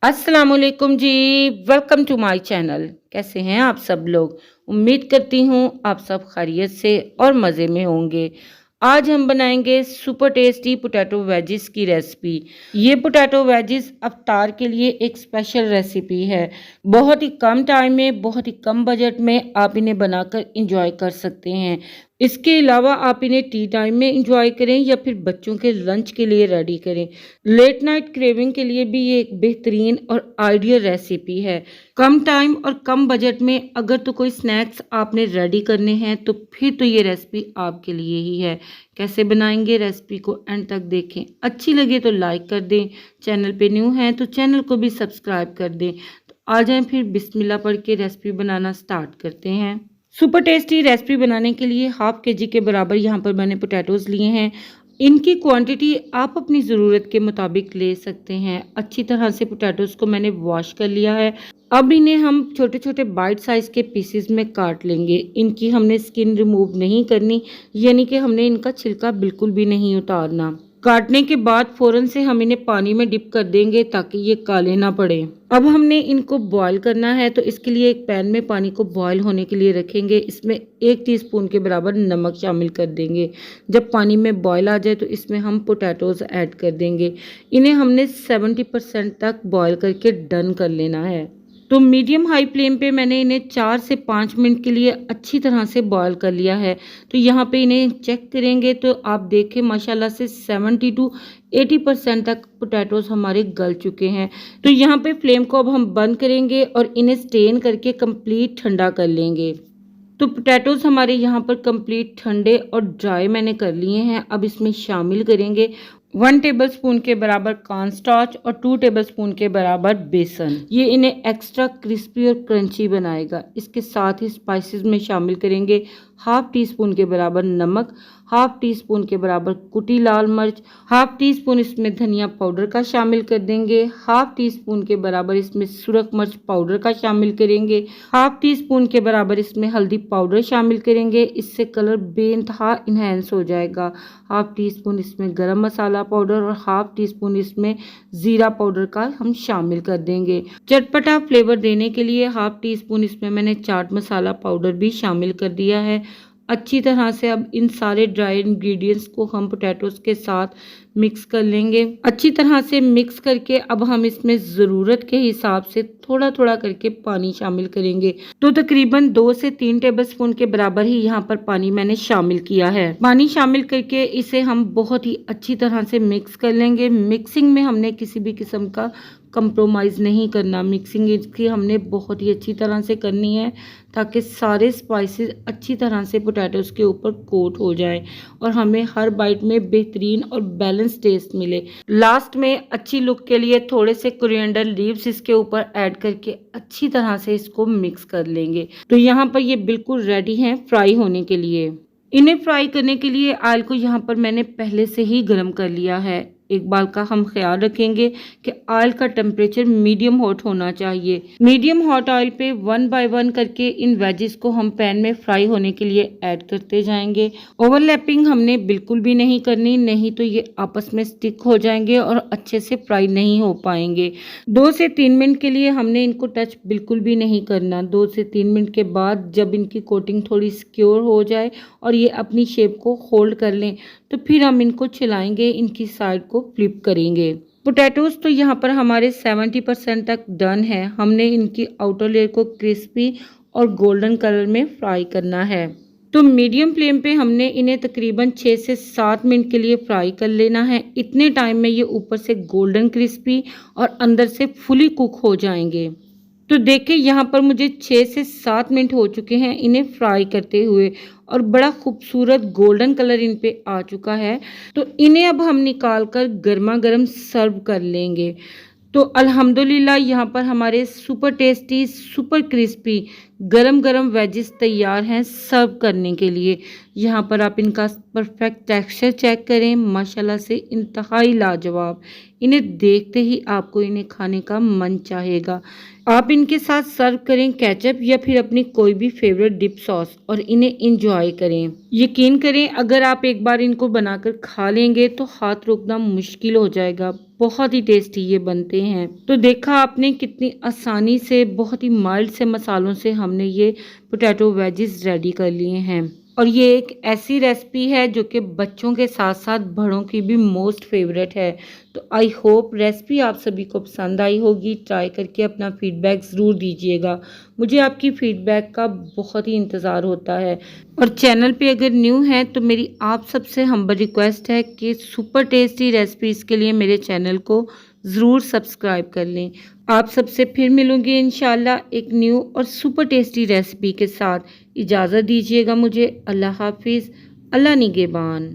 अस्सलामुअलैकुम जी। Welcome to my channel. कैसे हैं आप सब लोग? उम्मीद करती हूँ आप सब खैरियत से और मज़े में होंगे। आज हम बनाएंगे सुपर टेस्टी पोटैटो वेजिस की रेसिपी। ये पोटैटो वेजिस अफ्तार के लिए एक स्पेशल रेसिपी है। बहुत ही कम टाइम में, बहुत ही कम बजट में आप इन्हें बनाकर इंजॉय कर सकते हैं। इसके अलावा आप इन्हें टी टाइम में इंजॉय करें या फिर बच्चों के लंच के लिए रेडी करें। लेट नाइट क्रेविंग के लिए भी ये एक बेहतरीन और आइडियल रेसिपी है। कम टाइम और कम बजट में अगर तो कोई स्नैक्स आपने रेडी करने हैं तो फिर तो ये रेसिपी आपके लिए ही है। कैसे बनाएंगे, रेसिपी को एंड तक देखें। अच्छी लगे तो लाइक कर दें, चैनल पे न्यू हैं तो चैनल को भी सब्सक्राइब कर दें। तो आ जाएं फिर बिस्मिल्लाह पढ़ के रेसिपी बनाना स्टार्ट करते हैं। सुपर टेस्टी रेसिपी बनाने के लिए हाफ के जी के बराबर यहाँ पर मैंने पोटैटोज़ लिए हैं। इनकी क्वांटिटी आप अपनी ज़रूरत के मुताबिक ले सकते हैं। अच्छी तरह से पोटैटोज़ को मैंने वॉश कर लिया है। अब इन्हें हम छोटे छोटे बाइट साइज़ के पीसेस में काट लेंगे। इनकी हमने स्किन रिमूव नहीं करनी, यानी कि हमने इनका छिलका बिल्कुल भी नहीं उतारना। काटने के बाद फ़ौरन से हम इन्हें पानी में डिप कर देंगे ताकि ये काले ना पड़े। अब हमने इनको बॉईल करना है, तो इसके लिए एक पैन में पानी को बॉईल होने के लिए रखेंगे। इसमें 1 टीस्पून के बराबर नमक शामिल कर देंगे। जब पानी में बॉईल आ जाए तो इसमें हम पोटैटोज़ ऐड कर देंगे। इन्हें हमने 70% तक बॉईल करके डन कर लेना है। तो मीडियम हाई फ्लेम पे मैंने इन्हें 4 से 5 मिनट के लिए अच्छी तरह से बॉईल कर लिया है। तो यहाँ पे इन्हें चेक करेंगे तो आप देखें माशाल्लाह से 70 टू 80% तक पोटैटोज़ हमारे गल चुके हैं। तो यहाँ पे फ्लेम को अब हम बंद करेंगे और इन्हें स्टेन करके कंप्लीट ठंडा कर लेंगे। तो पोटैटोज़ हमारे यहाँ पर कंप्लीट ठंडे और ड्राई मैंने कर लिए हैं। अब इसमें शामिल करेंगे 1 टेबलस्पून के बराबर कॉर्न स्टार्च और 2 टेबलस्पून के बराबर बेसन। ये इन्हें एक्स्ट्रा क्रिस्पी और क्रंची बनाएगा। इसके साथ ही स्पाइसेस में शामिल करेंगे हाफ टी स्पून के बराबर नमक, हाफ टी स्पून के बराबर कुटी लाल मिर्च, हाफ टी स्पून इसमें धनिया पाउडर का शामिल कर देंगे, हाफ टी स्पून के बराबर इसमें सुरख मिर्च पाउडर का शामिल करेंगे, हाफ टी स्पून के बराबर इसमें हल्दी पाउडर शामिल करेंगे। इससे कलर बेइंतहा इन्हेंस हो जाएगा। हाफ टी स्पून इसमें गरम मसाला पाउडर और हाफ टी स्पून इसमें ज़ीरा पाउडर का हम शामिल कर देंगे। चटपटा फ्लेवर देने के लिए हाफ टी स्पून इसमें मैंने चाट मसाला पाउडर भी शामिल कर दिया है। अच्छी तरह से अब इन सारे ड्राई इंग्रेडिएंट्स को हम पोटैटोज़ के साथ मिक्स कर लेंगे। अच्छी तरह से मिक्स करके अब हम इसमें ज़रूरत के हिसाब से थोड़ा थोड़ा करके पानी शामिल करेंगे। तो तकरीबन 2 से 3 टेबलस्पून के बराबर ही यहाँ पर पानी मैंने शामिल किया है। पानी शामिल करके इसे हम बहुत ही अच्छी तरह से मिक्स कर लेंगे। मिक्सिंग में हमने किसी भी किस्म का कंप्रोमाइज़ नहीं करना। मिक्सिंग इसकी हमने बहुत ही अच्छी तरह से करनी है ताकि सारे स्पाइसेस अच्छी तरह से पोटैटोज़ के ऊपर कोट हो जाएं और हमें हर बाइट में बेहतरीन और बैलेंस टेस्ट मिले। लास्ट में अच्छी लुक के लिए थोड़े से कोरिएंडर लीव्स इसके ऊपर ऐड करके अच्छी तरह से इसको मिक्स कर लेंगे। तो यहाँ पर ये बिल्कुल रेडी हैं फ्राई होने के लिए। इन्हें फ्राई करने के लिए ऑयल को यहाँ पर मैंने पहले से ही गर्म कर लिया है। एक बात का हम ख्याल रखेंगे कि ऑयल का टेम्परेचर मीडियम हॉट होना चाहिए। मीडियम हॉट ऑयल पे 1 बाय 1 करके इन वेजेस को हम पैन में फ्राई होने के लिए ऐड करते जाएंगे। ओवरलैपिंग हमने बिल्कुल भी नहीं करनी, नहीं तो ये आपस में स्टिक हो जाएंगे और अच्छे से फ्राई नहीं हो पाएंगे। 2 से 3 मिनट के लिए हमने इनको टच बिल्कुल भी नहीं करना। 2 से 3 मिनट के बाद जब इनकी कोटिंग थोड़ी सिक्योर हो जाए और ये अपनी शेप को होल्ड कर लें तो फिर हम इनको चलाएंगे, इनकी साइड को फ्लिप करेंगे। पोटैटोज़ तो यहाँ पर हमारे 70% तक डन है। हमने इनकी आउटर लेयर को क्रिस्पी और गोल्डन कलर में फ्राई करना है। तो मीडियम फ्लेम पे हमने इन्हें तकरीबन 6 से 7 मिनट के लिए फ्राई कर लेना है। इतने टाइम में ये ऊपर से गोल्डन क्रिस्पी और अंदर से फुली कुक हो जाएंगे। तो देखिए यहाँ पर मुझे 6 से 7 मिनट हो चुके हैं इन्हें फ्राई करते हुए और बड़ा खूबसूरत गोल्डन कलर इन पे आ चुका है। तो इन्हें अब हम निकाल कर गर्मा गर्म सर्व कर लेंगे। तो अल्हम्दुलिल्लाह यहाँ पर हमारे सुपर टेस्टी, सुपर क्रिस्पी, गरम गरम वेजेस तैयार हैं सर्व करने के लिए। यहाँ पर आप इनका परफेक्ट टेक्सचर चेक करें, माशाल्लाह से इंतहाई लाजवाब। इन्हें देखते ही आपको इन्हें खाने का मन चाहेगा। आप इनके साथ सर्व करें केचप या फिर अपनी कोई भी फेवरेट डिप सॉस और इन्हें इंजॉय करें। यकीन करें अगर आप एक बार इनको बनाकर खा लेंगे तो हाथ रोकना मुश्किल हो जाएगा। बहुत ही टेस्टी ये बनते हैं। तो देखा आपने कितनी आसानी से बहुत ही माइल्ड से मसालों से हमने ये पोटैटो वेजेस रेडी कर लिए हैं। और ये एक ऐसी रेसिपी है जो कि बच्चों के साथ साथ बड़ों की भी मोस्ट फेवरेट है। तो आई होप रेसिपी आप सभी को पसंद आई होगी। ट्राई करके अपना फीडबैक ज़रूर दीजिएगा। मुझे आपकी फीडबैक का बहुत ही इंतज़ार होता है। और चैनल पे अगर न्यू हैं तो मेरी आप सबसे हम्बल रिक्वेस्ट है कि सुपर टेस्टी रेसिपीज़ के लिए मेरे चैनल को ज़रूर सब्सक्राइब कर लें। आप सबसे फिर मिलूंगी इंशाल्लाह एक न्यू और सुपर टेस्टी रेसिपी के साथ। इजाज़त दीजिएगा मुझे। अल्लाह हाफिज़। अल्लाह निगहबान।